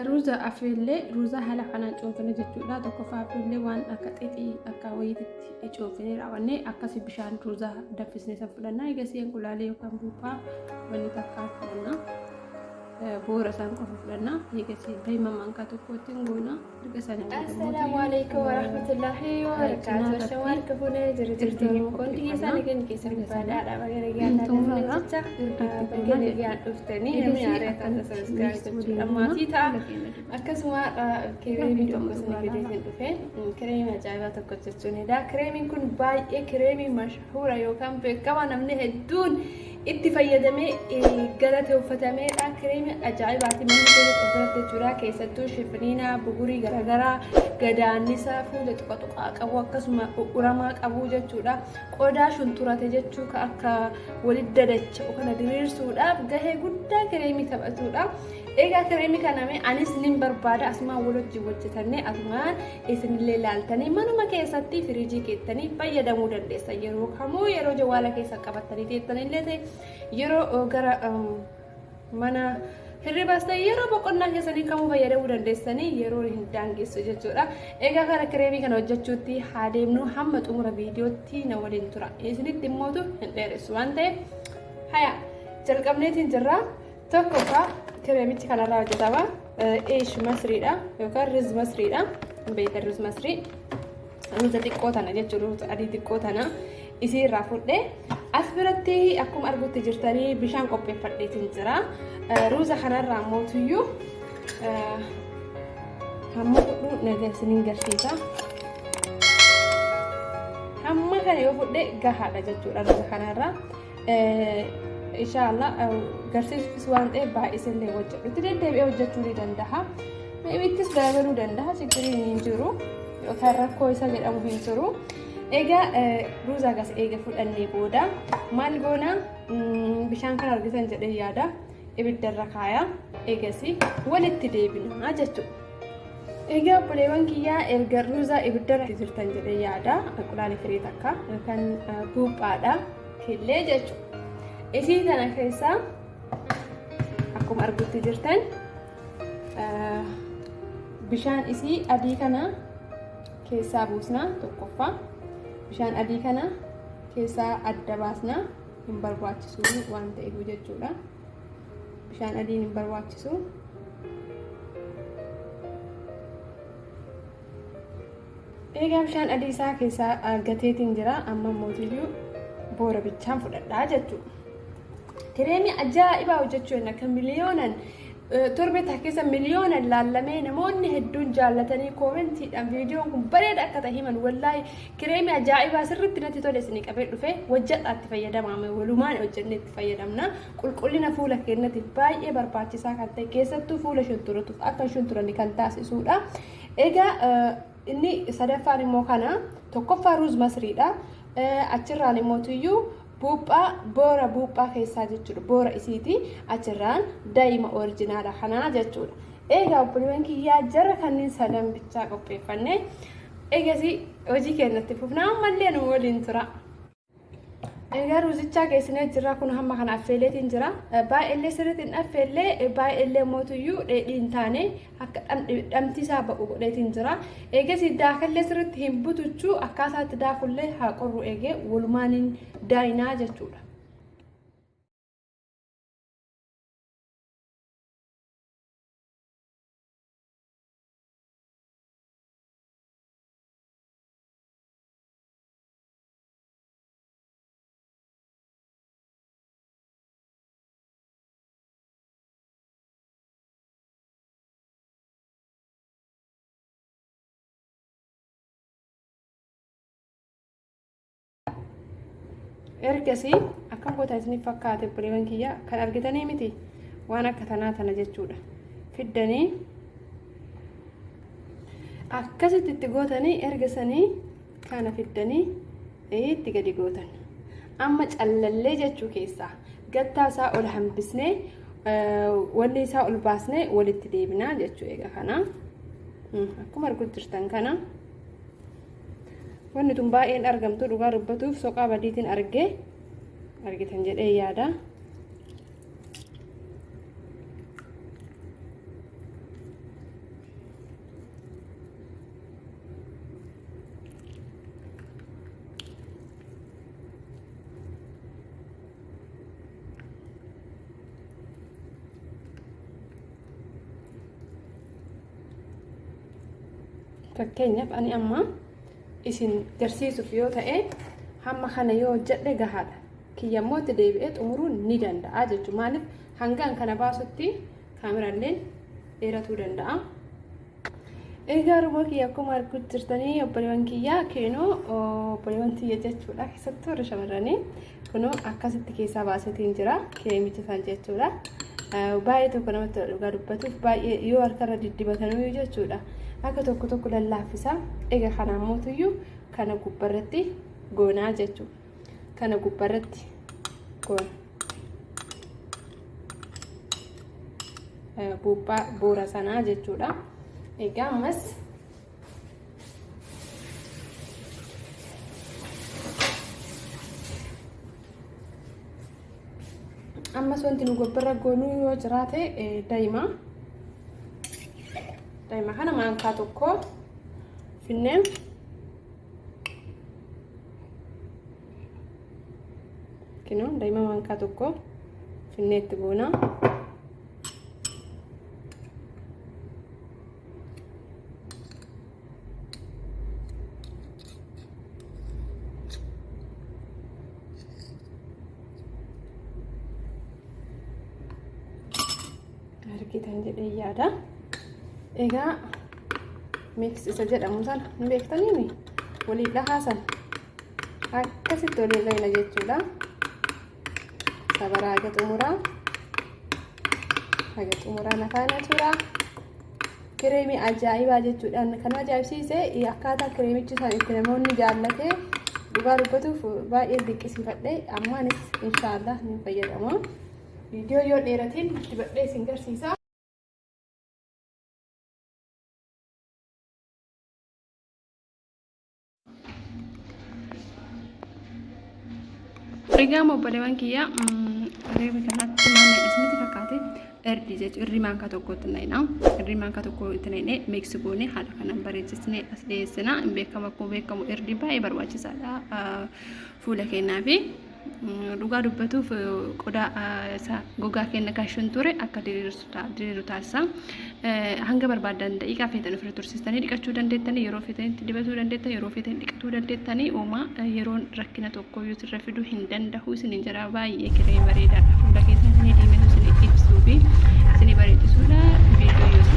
روزا أفيلي روزا هلا كنا نشوفنا جتولا تكفى أفيلي وان أكتئي أكاويت تشوفني رأوني أكاسي بشان روزا دفسني سفلنا يجسين كلالي وكم بوبا ونتكافلنا بورا سان كفلنا يجسي دايما من كاتوكوتين غونا السلام عليكم ورحمة الله وبركاته. شوال كفونا جرجرتون كنت يسأل كن كيسر بفعل على بغير جانا نسمع بغير جانا أفتني هم يعرف أن سبسكرايب أما تيتا أكسوا كريمي تقصني بديتين دفين كريمي عجيبة تقصني دا كريمي كن باي كريمي مشهورة يوكم بكمان منه الدون اتفايدمي قالت وفتمي كريمي عجيبة من كل قبرة تجرا كيستو شفنينا بغوري غرغرا غدانيسا فول تقطقا قبو كسما قرما قبو جچودا قودا شنتورا تجچو كاكا ولددچ وكنا ديرسودا غهي غدا كريمي تبعتودا ايغا كريمي كانامي انيس نين بربادا اسما ولوج وجتني اسمان اسن ليلالتني منما كيساتي فريجي كيتني فيدمو دندسا يرو كمو يرو جوالا كيسا قبتني تيتني لته يرو غرا منا hirribaasta yeroo boqonnaa keessanii kamuu fayyadamuu dandeessanii yeroo hin daangessu jechuudha. Egaa kana kireemii kana hojjechuutti haa deemnu hamma xumura viidiyootti na waliin tura. Isinitti immootu hin dheeressu waan ta'eef haya jalqabneetiin jirra. Tokkoffaa kireemichi kanarraa hojjetama eesh masriidha yookaan riz masriidha. Beeyta riz masrii ruuza xiqqoo tana jechuudha adii xiqqoo tana isiirraa fudhee as biratti akkuma arguutti jirtanii bishaan qopheeffadheetiin jira. روزا خنرا موتيو همو نجسنين جرسيتا هم كان يوفد جهة جتورا روزا خنرا إن شاء الله جرسيس في سوان بايس اللي وجه تريد تبي وجه توري دندها ما يبيتس دايما دندها سكرين ينجرو يكرر كويسة جدا مهينجرو إيجا روزا جس إيجا فود النيبودا مالجونا بشان كان أرجسن جدا يادا ibidda rakaaya eegasi walitti deebina jechuudha. Egaa buleewwan kiyyaa erga ruuza ibidda jirtan jedhee yaada qulaanii firii takka kan buuphaadha killee jechuudha. Isii kana keessaa akkuma arguutti jirtan bishaan isii adii kana keessaa buusna tokkoffaa bishaan adii kana keessaa adda baasna hin barbaachisu waan ta'eef jechuudha. bishaan adiin hin barbaachisu. Egaa bishaan adii isaa keessaa gateetiin jira amma mootiyyuu boora bichaan fudhadhaa jechuudha. Kireemii ajaa'ibaa hojjechuu akka miliyoonan torbe keessa miliyoonan laallamee namoonni hedduun jaallatanii koomentiidhaan viidiyoon kun bareeda akka ta'e himan wallaahi kireemii ajaa'ibaa sirriitti natti tole isinii qabee dhufe hojjedhaatti fayyadamame walumaan hojjennee itti fayyadamna qulqullina fuula keenyatti baay'ee barbaachisaa kan ta'e keessattuu fuula shunturatuuf akka shunturanni kan taasisuudha. Egaa inni sadaffaan immoo kana tokkoffaa ruuz masriidha achirraan immootiyyuu buuphaa boora buuphaa keessaa jechuudha boora isiiti achirraan daa'ima orijinaala kanaa jechuudha. Egaa obboleewwan kiyyaa jara kanneen sadan bichaa qopheeffanne eegasi hojii keenyatti fufnaa ammallee nu waliin tura. Egaa ruuzichaa keessanee jira kun hamma kana affeeleetiin jira baay'ee sirriitiin affeellee baay'ee mootiyyuu dheedhiin taane akka dhamtisaa ba'u godheetiin jira. Eegasi daakallee sirriitti hin butuchuu akkaataatti daakullee haa qorru eegee walumaaniin daayinaa jechuudha. Ergasi akkam goota isiniif fakkaate buleewwan kiyyaa kan argitanii miti waan akka tanaa tana jechuudha. Fiddanii akkasitti itti gootanii ergasanii kana fiddanii itti gadi gootan. Amma callallee jechuu keessaa gattaa isaa ol hambisnee wanni isaa ol baasnee walitti deebinaa jechuu eega kana akkuma arguutti jirtan kana. Wanni tun baay'een argamtu dhugaa dubbatuuf soqaa badiitiin argitan jedhee yaada. fakkeenyaaf ani amma isin garsiisuuf yoo ta'e hamma kana yoo jedhe gahaadha. Kiyyammoo itti deebi'ee xumuruun ni danda'a jechuudha. Maaliif hangaan kana baasutti kaameraalleen dheeratuu danda'a. Egaa ruma kiyya akkuma arguutti jirtanii obboleewwan kiyyaa keenoo obboleewwan kiyya jechuudha. Keessattuu warra shamarranii kunoo akkasitti keessaa baasetiin jira kireemicha isaan jechuudha. Baay'ee tokko namatti dhugaa dubbatuuf baay'ee yoo harkarra diddibatanuu jechuudha. Akka tokko lallaafisa. Egaa kanaan mootuyyuu kana gubbarratti goonaa jechuudha. Kana gubbarratti goona. Buuphaa boora sanaa jechuudha. Egaa ammas wanti nu gubbarra goonuu yoo jiraate daa'ima kana maankaa tokko finnee kinoo daa'ima maankaa tokko finnee itti goona. Argitan jedhee yaada. Egaa mix isa jedhamu sana hin beektanii waliin dhahaasan akkasitti waliin dhahina jechuudha. Sabaraa haga xumuraa nafaana tura. Kireemii ajaa'ibaa jechuudha. Kan ajaa'ibsiise akkaataa kireemichi isaan itti namoonni jaallatee dhugaa dubbatuuf baay'ee dinqisiifadhe. Ammaanis inshaallah ni fayyadama. Video yoo dheeratiin dibadhee isin garsiisa. Egaa obboleewwan kiyya reebi kanatti maal isinitti fakkaate erdi jechuudha. Irri maankaa tokkotti na'ina. Irri maankaa tokkotti na'inee Meksikoon haala kanaan bareechisnee as dhiyeessina. Hin beekamu akkuma beekamu erdi baay'ee barbaachisaadha fuula keenyaaf. Dhugaa dubbatuuf qodaa gogaa keenya kaashuun ture akka diriiru taasisa. Hanga barbaadan daqiiqaa feetan ofirra tursiistanii dhiqachuu dandeettanii yeroo feetanitti dibatuu dandeettanii yeroo feetanii dhiqatuu dandeettanii uumaa yeroon rakkina tokko yoo sirra fiduu hin danda'u isiniin jira baay'ee kireemii bareedaadha fuula keessan isinii diimesuu isinii ibsuu fi isinii bareechisuudha. Viidiyoo